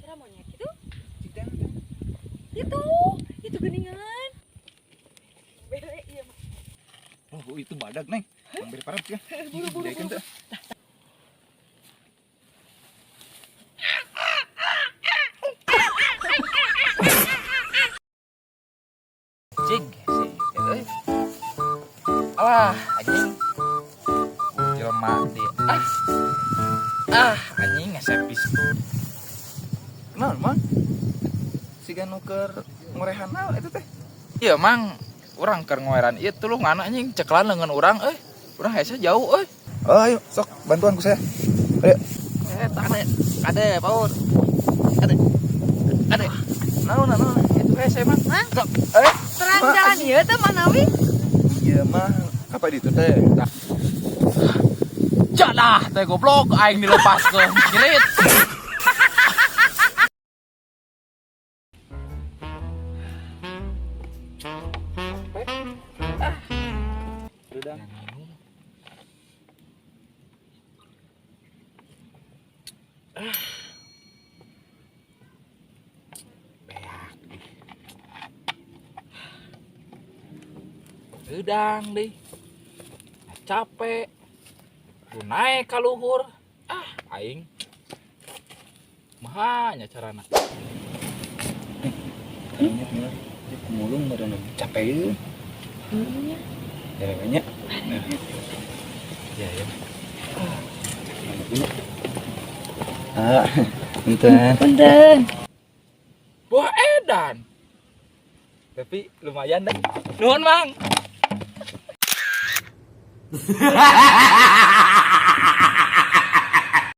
Cara monyet itu? Itu geningan. Bere iya mah. Oh, itu badak, Neng. Hampir parah ya. Buru-buru. Cing, sih. Alah, anjing. Jelema dia. Anjing ngesepis. Kenal, Mang? Siga nuker ngorehan naon eta teh? Iya, Mang. Urang keur ngoeran ieu tuluh ngana anjing ceklan leungeun urang euy. Urang hese jauh euy. Oh, ayo, sok bantuan ku saya. Ayo. Kade, paur. Kade. Naon itu hese, Mang. Mang? Sok, Terang jalan ieu teh manawi? Iya, Mang. Apa di itu teh? Jalah, teh goblok aing dilepaskeun kirit. Udah. Gedang deh. Capek. Ku naik ka luhur. Aing. Mahanya carana. Kayaknya bener. Dia pemulung badan capek itu. Iya. Ya, kayaknya. Ya. Punten. Buah edan. Tapi lumayan deh. Nuhun, Mang.